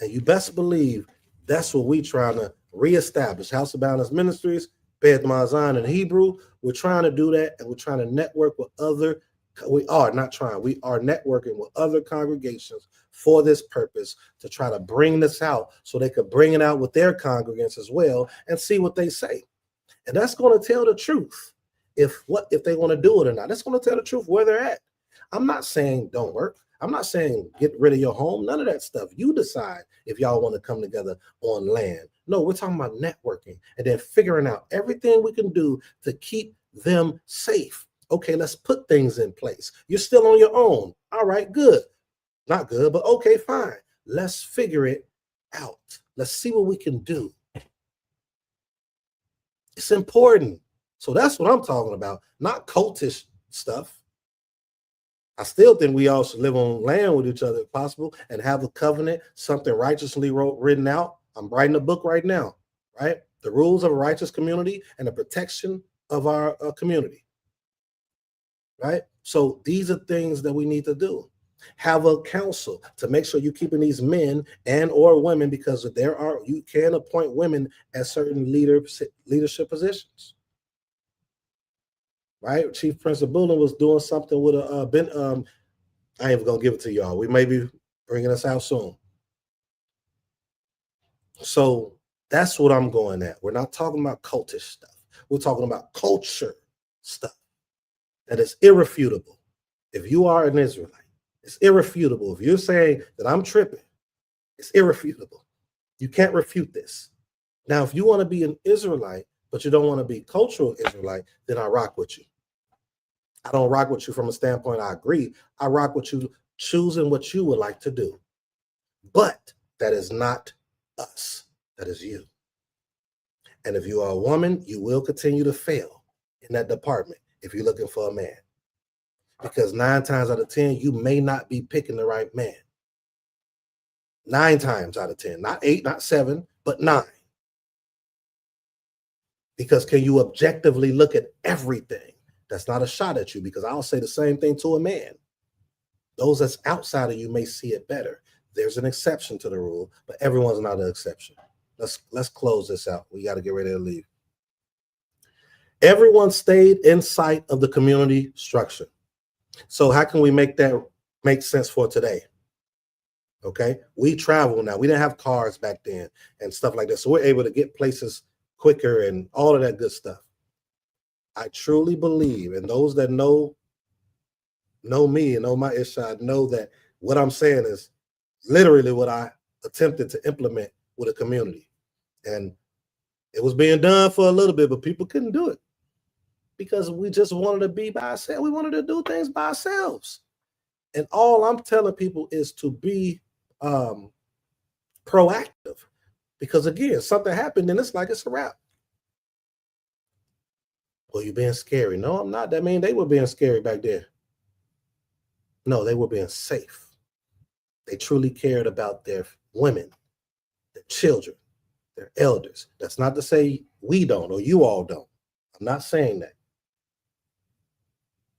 And you best believe that's what we're trying to reestablish. House of Balance Ministries, Beth Mazan in Hebrew. We're trying to do that, and we're trying to network with other. We are networking with other congregations for this purpose to try to bring this out so they could bring it out with their congregants as well and see what they say. And that's going to tell the truth if they want to do it or not. That's going to tell the truth where they're at. I'm not saying don't work. I'm not saying get rid of your home. None of that stuff. You decide if y'all want to come together on land. No, we're talking about networking and then figuring out everything we can do to keep them safe. Okay, let's put things in place. You're still on your own. All right, good. Not good, but okay, fine. Let's figure it out. Let's see what we can do. It's important. So that's what I'm talking about, not cultish stuff. I still think we all should live on land with each other if possible and have a covenant, something righteously written out. I'm writing a book right now, right? The rules of a righteous community and the protection of our community, right? So these are things that we need to do. Have a council to make sure you're keeping these men and or women, because you can appoint women at certain leadership positions. Right, Chief Prince of Bullen was doing something with I ain't even gonna give it to y'all. We may be bringing us out soon. So that's what I'm going at. We're not talking about cultish stuff. We're talking about culture stuff that is irrefutable. If you are an Israelite, it's irrefutable. If you're saying that I'm tripping, it's irrefutable. You can't refute this. Now, if you want to be an Israelite, but you don't want to be cultural Israelite, then I rock with you. I don't rock with you from a standpoint I agree. I rock with you choosing what you would like to do. But that is not us. That is you. And if you are a woman, you will continue to fail in that department if you're looking for a man. Because 9 times out of 10, you may not be picking the right man. 9 times out of 10, not 8, not 7, but 9. Because can you objectively look at everything? That's not a shot at you, because I'll say the same thing to a man. Those that's outside of you may see it better. There's an exception to the rule, but everyone's not an exception. Let's close this out. We got to get ready to leave. Everyone stayed in sight of the community structure. So how can we make that make sense for today? Okay, we travel now. We didn't have cars back then and stuff like that, so we're able to get places quicker and all of that good stuff. I truly believe, and those that know me and know my Ishad know that what I'm saying is literally what I attempted to implement with a community. And it was being done for a little bit, but people couldn't do it because we just wanted to be by ourselves. We wanted to do things by ourselves. And all I'm telling people is to be proactive, because again, something happened and it's like it's a wrap. Well, you're being scary. No, I'm not. That means they were being scary back then. No, they were being safe. They truly cared about their women, their children, their elders. That's not to say we don't or you all don't. I'm not saying that.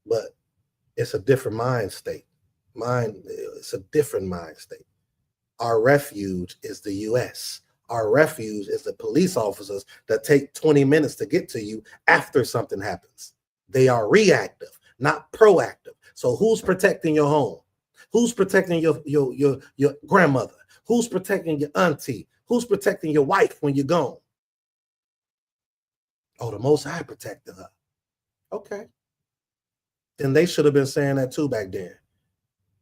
But it's a different mind state. It's a different mind state. Our refuge is the U.S. Our refuge is the police officers that take 20 minutes to get to you after something happens. They are reactive, not proactive. So who's protecting your home? Who's protecting your grandmother? Who's protecting your auntie? Who's protecting your wife when you're gone? Oh, the Most High protected her. Okay. Then they should have been saying that too back then.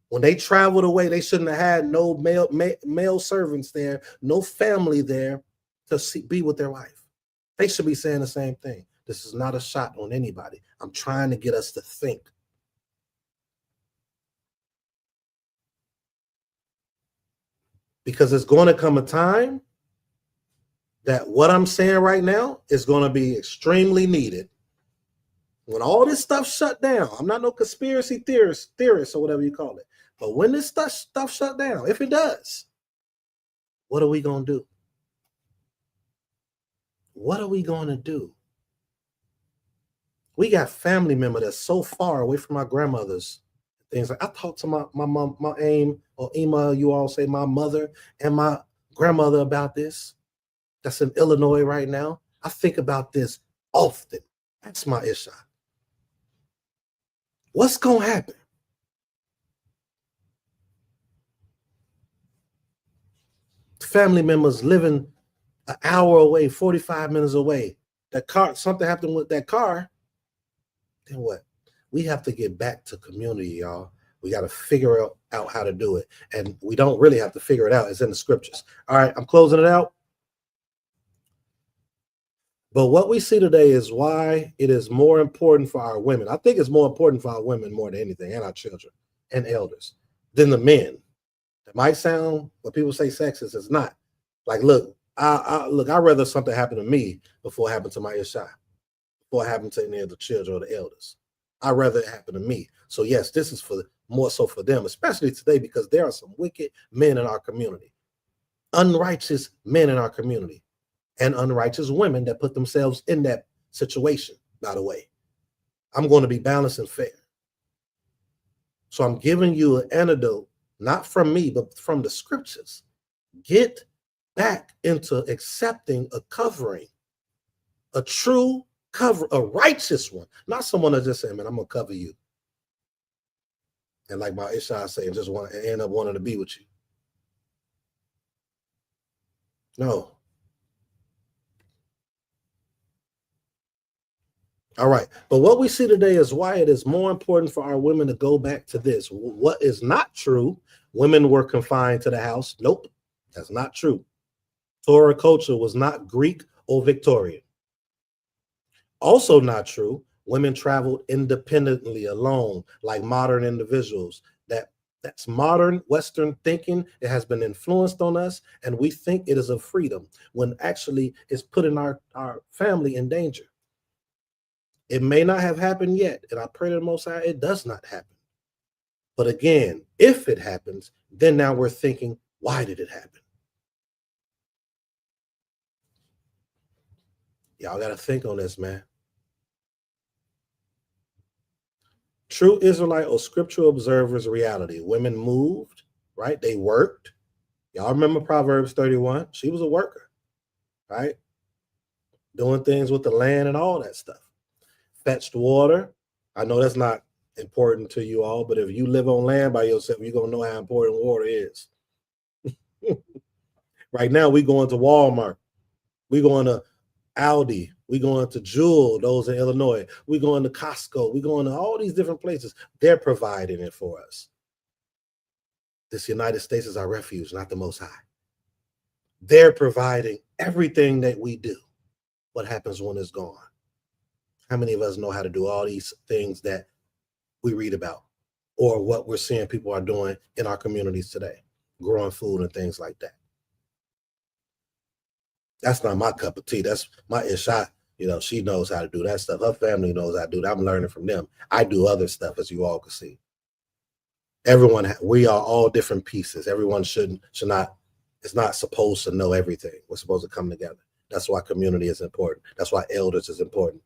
When they traveled away, they shouldn't have had no male servants there, no family there to be with their wife. They should be saying the same thing. This is not a shot on anybody. I'm trying to get us to think. Because it's going to come a time that what I'm saying right now is going to be extremely needed. When all this stuff shut down, I'm not no conspiracy theorist or whatever you call it. But when this stuff shut down, if it does, What are we going to do? What are we going to do? We got family member that's so far away from our grandmothers. Things like I talked to my mom, my aim or Ema, you all say my mother and my grandmother about this. That's in Illinois right now. I think about this often. That's my issue. What's going to happen? Family members living an hour away, 45 minutes away. That car, something happened with that car. Then what? We have to get back to community, y'all. We got to figure out how to do it. And we don't really have to figure it out. It's in the scriptures. All right, I'm closing it out. But what we see today is why it is more important for our women. I think it's more important for our women more than anything, and our children and elders, than the men. It might sound what people say sexist. It's not. Like, look, I'd rather something happen to me before it happened to my Ishai, before it happened to any of the children or the elders. I'd rather it happen to me. So yes, this is for more so for them, especially today, because there are some wicked men in our community, unrighteous men in our community, and unrighteous women that put themselves in that situation, by the way. I'm going to be balanced and fair. So I'm giving you an antidote, not from me, but from the scriptures. Get back into accepting a covering, a true cover, a righteous one, not someone that just said, man, I'm going to cover you. And like my Ishai saying, just want to end up wanting to be with you. No. All right. But what we see today is why it is more important for our women to go back to this. What is not true, women were confined to the house. Nope, that's not true. Torah culture was not Greek or Victorian. Also not true, women traveled independently alone, like modern individuals. That's modern Western thinking. It has been influenced on us, and we think it is a freedom when actually it's putting our family in danger. It may not have happened yet, and I pray to the Most High it does not happen. But again, if it happens, then now we're thinking, why did it happen? Y'all got to think on this, man. True Israelite or scriptural observers reality. Women moved, right? They worked. Y'all remember Proverbs 31? She was a worker, right? Doing things with the land and all that stuff. Fetched water. I know that's not important to you all, but if you live on land by yourself, you're going to know how important water is. Right now, we going to Walmart. We going to Aldi. We going to Jewel, those in Illinois. We going to Costco. We going to all these different places. They're providing it for us. This United States is our refuge, not the Most High. They're providing everything that we do. What happens when it's gone? How many of us know how to do all these things that we read about or what we're seeing people are doing in our communities today, growing food and things like that? That's not my cup of tea. That's my Ishai. You know, she knows how to do that stuff. Her family knows how to do that. I'm learning from them. I do other stuff, as you all can see. We are all different pieces. Everyone should not, it's not supposed to know everything. We're supposed to come together. That's why community is important. That's why elders is important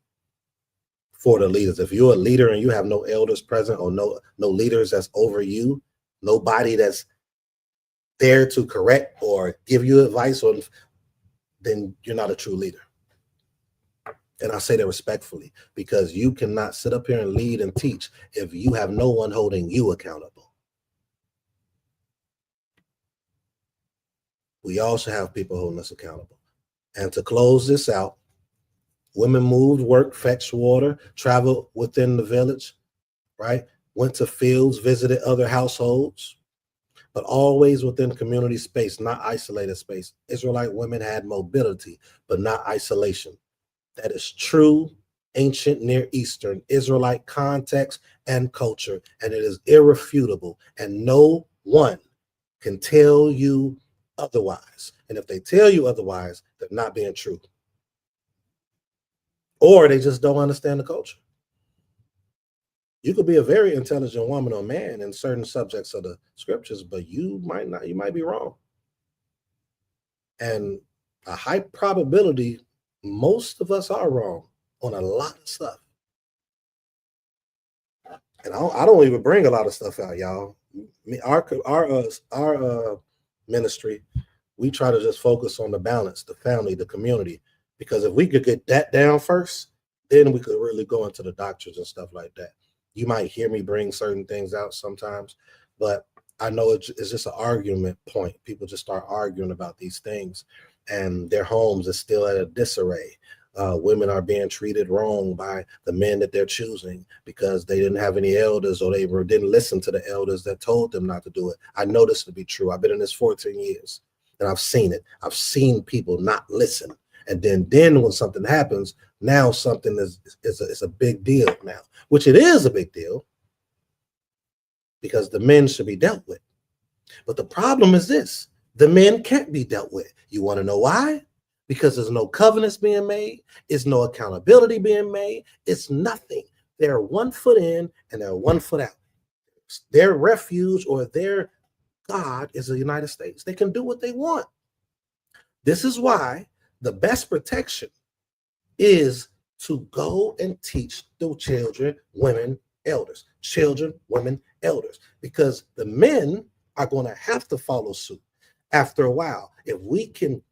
for the leaders. If you're a leader and you have no elders present or no leaders that's over you, nobody that's there to correct or give you advice, then you're not a true leader. And I say that respectfully, because you cannot sit up here and lead and teach if you have no one holding you accountable. We also have people holding us accountable. And to close this out, women moved, worked, fetched water, traveled within the village, right? Went to fields, visited other households, but always within community space, not isolated space. Israelite women had mobility, but not isolation. That is true ancient Near Eastern Israelite context and culture, and it is irrefutable, and no one can tell you otherwise. And if they tell you otherwise, they're not being true. Or they just don't understand the culture. You could be a very intelligent woman or man in certain subjects of the scriptures, but you might not, you might be wrong. And a high probability, most of us are wrong on a lot of stuff. And I don't even bring a lot of stuff out, y'all. Our ministry, we try to just focus on the balance, the family, the community. Because if we could get that down first, then we could really go into the doctrines and stuff like that. You might hear me bring certain things out sometimes, but I know it's just an argument point. People just start arguing about these things, and their homes are still at a disarray. Women are being treated wrong by the men that they're choosing because they didn't have any elders, or they didn't listen to the elders that told them not to do it. I know this to be true. I've been in this 14 years, and I've seen it. I've seen people not listen. And then when something happens, now something is a big deal now, which it is a big deal because the men should be dealt with. But the problem is this: the men can't be dealt with. You want to know why? Because there's no covenants being made. It's no accountability being made. It's nothing. They're 1 foot in and they're 1 foot out. Their refuge or their God is the United States. They can do what they want. This is why the best protection is to go and teach the children, women, elders, children, women, elders, because the men are going to have to follow suit after a while. If we can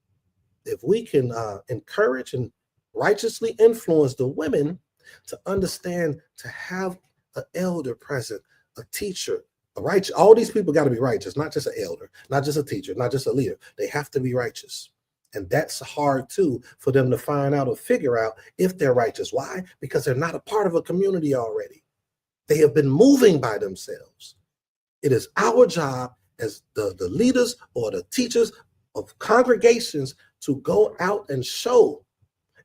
encourage and righteously influence the women to understand, to have an elder present, a teacher, a righteous, all these people got to be righteous, not just an elder, not just a teacher, not just a leader. They have to be righteous. And that's hard too for them to find out or figure out if they're righteous. Why? Because they're not a part of a community already. They have been moving by themselves. It is our job as the leaders or the teachers of congregations to go out and show.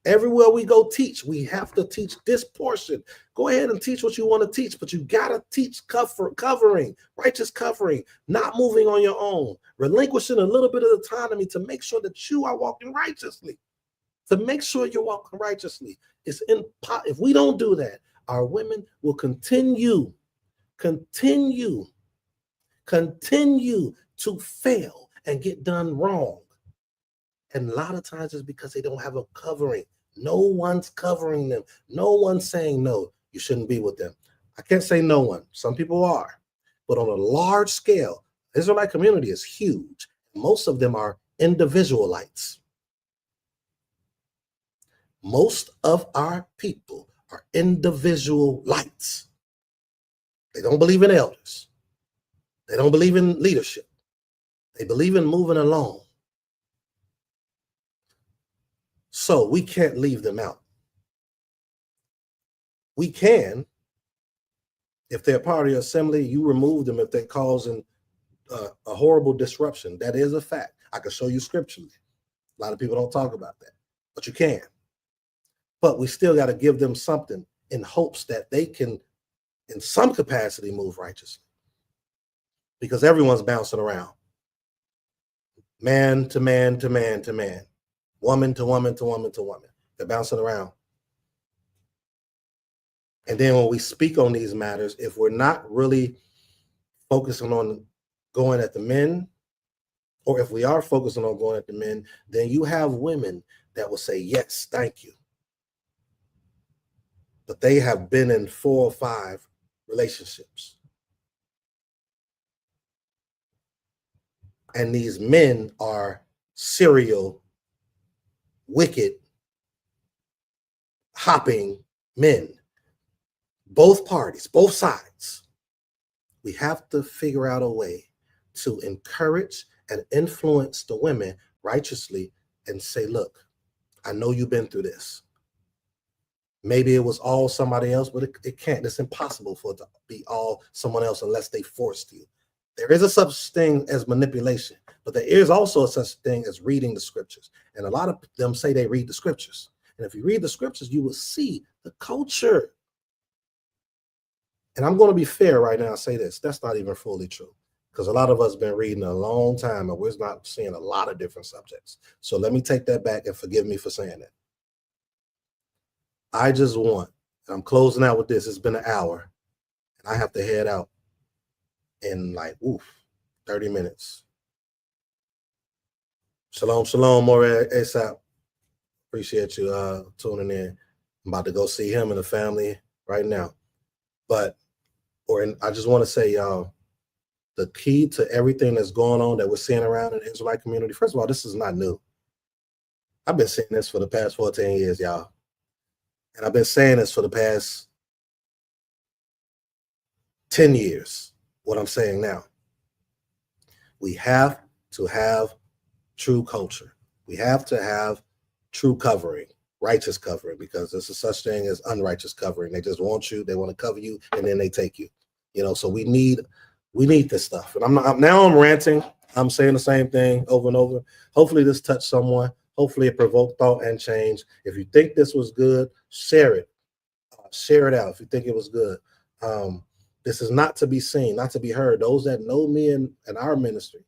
Everywhere we go teach, we have to teach this portion. Go ahead and teach what you want to teach, but you got to teach covering, righteous covering, not moving on your own, relinquishing a little bit of autonomy to make sure that you are walking righteously, to make sure you're walking righteously. If we don't do that, our women will continue to fail and get done wrong. And a lot of times it's because they don't have a covering. No one's covering them. No one's saying, no, you shouldn't be with them. I can't say no one. Some people are. But on a large scale, the Israelite community is huge. Most of them are individualites. Most of our people are individualites. They don't believe in elders. They don't believe in leadership. They believe in moving along. So we can't leave them out. We can, if they're part of your assembly, you remove them if they're causing a horrible disruption. That is a fact. I can show you scripturally. A lot of people don't talk about that, but you can. But we still got to give them something in hopes that they can, in some capacity, move righteously. Because everyone's bouncing around. Man to man to man to man. Woman to woman to woman to woman. They're bouncing around. And then when we speak on these matters, if we're not really focusing on going at the men, or if we are focusing on going at the men, then you have women that will say, yes, thank you. But they have been in 4 or 5 relationships. And these men are serial, wicked, hopping men. Both parties, both sides. We have to figure out a way to encourage and influence the women righteously and say, look, I know you've been through this. Maybe it was all somebody else, but it can't. It's impossible for it to be all someone else unless they forced you. There is a such thing as manipulation, but there is also a such thing as reading the scriptures. And a lot of them say they read the scriptures. And if you read the scriptures, you will see the culture. And I'm going to be fair right now and say this. That's not even fully true, because a lot of us have been reading a long time and we're not seeing a lot of different subjects. So let me take that back and forgive me for saying that. I just want, and I'm closing out with this, it's been an hour, and I have to head out in 30 minutes. Shalom, shalom, more ASAP. Appreciate you tuning in. I'm about to go see him and the family right now. I just want to say, y'all, the key to everything that's going on that we're seeing around in the Israelite community, first of all, this is not new. I've been saying this for the past 14 years, y'all. And I've been saying this for the past 10 years, what I'm saying now. We have to have true culture. We have to have true covering, righteous covering, because there's a such thing as unrighteous covering. They just want you, they want to cover you, and then they take you. So we need this stuff. And I'm ranting. I'm saying the same thing over and over. Hopefully this touched someone. Hopefully it provoked thought and change. If you think this was good, share it. Share it out if you think it was good. This is not to be seen, not to be heard. Those that know me and our ministry,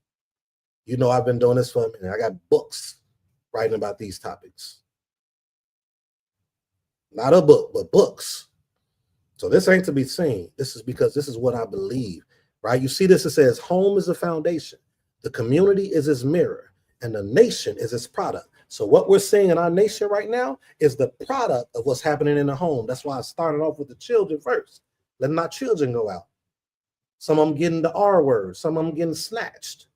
I've been doing this for a minute. I got books writing about these topics. Not a book, but books. So this ain't to be seen. This is because this is what I believe, right? You see this, it says home is the foundation. The community is its mirror and the nation is its product. So what we're seeing in our nation right now is the product of what's happening in the home. That's why I started off with the children first. Letting our children go out. Some of them getting the R word. Some of them getting snatched.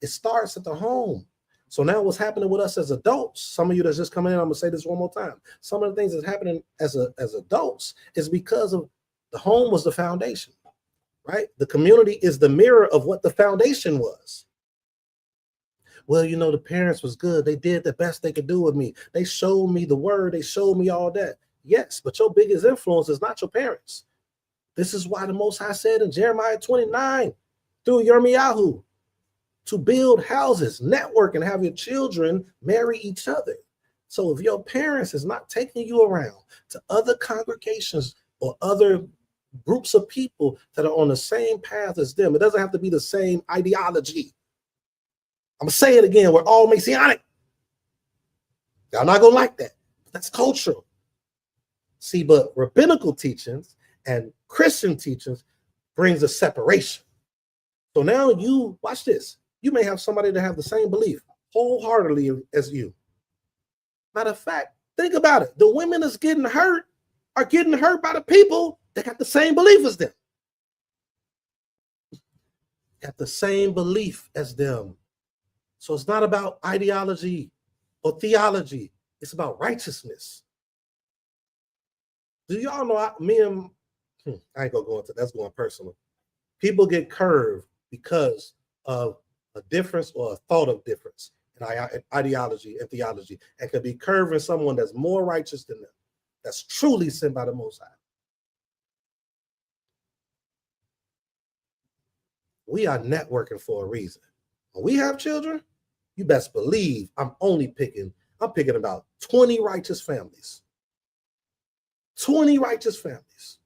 It starts at the home. So now what's happening with us as adults, some of you that's just coming in, I'm going to say this one more time. Some of the things that's happening as adults is because of the home was the foundation, right? The community is the mirror of what the foundation was. Well, the parents was good. They did the best they could do with me. They showed me the word. They showed me all that. Yes, but your biggest influence is not your parents. This is why the Most High said in Jeremiah 29 through Yirmiyahu to build houses, network, and have your children marry each other. So if your parents is not taking you around to other congregations or other groups of people that are on the same path as them, it doesn't have to be the same ideology. I'm going to say it again. We're all Messianic. Y'all not going to like that. That's cultural. See, but rabbinical teachings and Christian teachings brings a separation. So now you, watch this. You may have somebody that have the same belief wholeheartedly as you. Matter of fact, think about it. The women that's getting hurt are getting hurt by the people that got the same belief as them. Got the same belief as them. So it's not about ideology or theology. It's about righteousness. Do y'all know I ain't gonna go into that's going personal. People get curved because of a difference or a thought of difference in ideology and theology, and could be curving someone that's more righteous than them, that's truly sent by the Most High. We are networking for a reason. When we have children, you best believe I'm picking about 20 righteous families. 20 righteous families.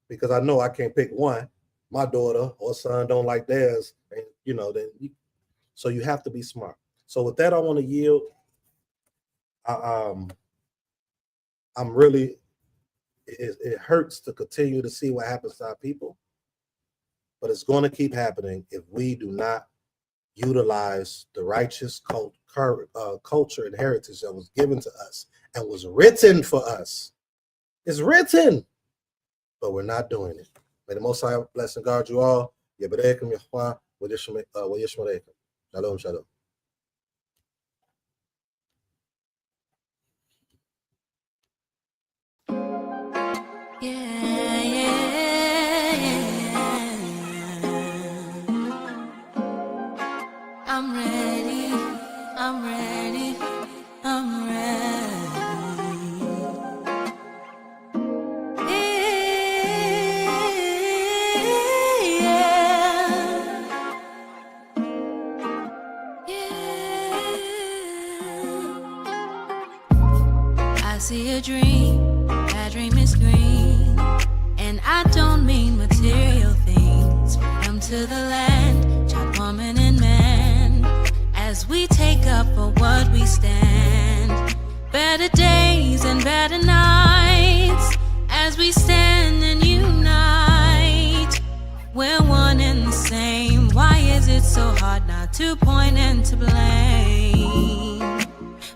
Because I know I can't pick one. My daughter or son don't like theirs. And, so you have to be smart. So with that, I want to yield. I'm really, it hurts to continue to see what happens to our people. But it's going to keep happening if we do not utilize the righteous culture and heritage that was given to us and was written for us. It's written, but we're not doing it. May the Most High bless and guard you all. Yeberekem Yahweh, Yishmerekem. Shalom, shalom. I'm ready, I'm ready, I'm ready. I see a dream, that dream is green. And I don't mean material things. Freedom to the land, child, woman, and man. As we take up for what we stand, better days and better nights, as we stand and unite, we're one and the same. Why is it so hard not to point and to blame.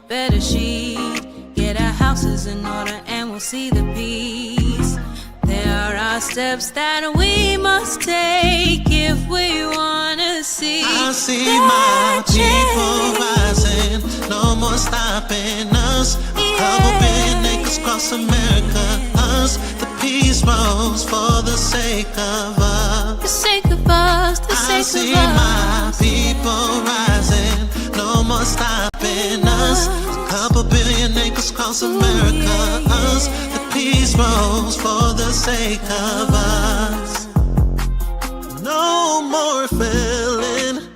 Better she'd get our houses in order and we'll see the peace. There are steps that we must take if we wanna see. I see my people rising, no more stopping us. A couple billion acres across America, us. The peace rose for the sake of us. The sake of us, the I sake see of my us. people rising, no more stopping us. A couple billion acres across America, us. The peace rose for the sake of us. No more feeling,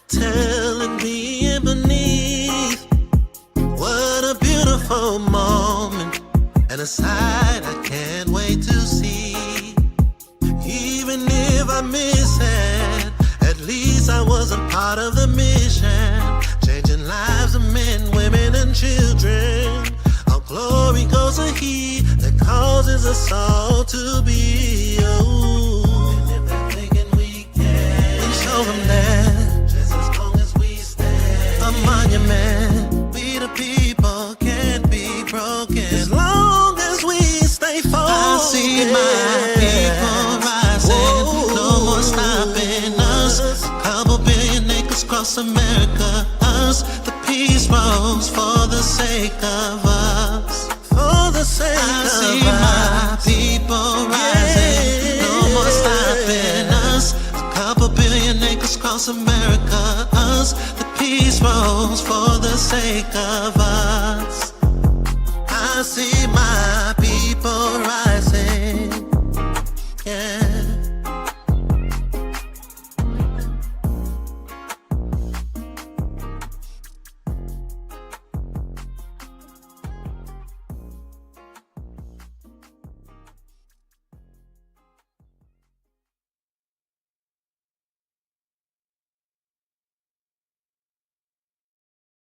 telling me and beneath. What a beautiful moment, and a sight I can't wait to see. Even if I miss it, at least I wasn't part of the mission. Changing lives of men, women, and children. All glory goes to He that causes us all to be. Oh, and if they're thinking we can, then show them that just as long as we stand, a monument. We the people can't be broken as long as we stay focused. I see my people rising, no more stopping us. A couple billion acres across America, us. The peace rose for the sake of us. For the sake of us. I see my people rising, no more stopping us. A couple billion acres across America, us. The peace rose for the sake of us. I see my people rising, yeah.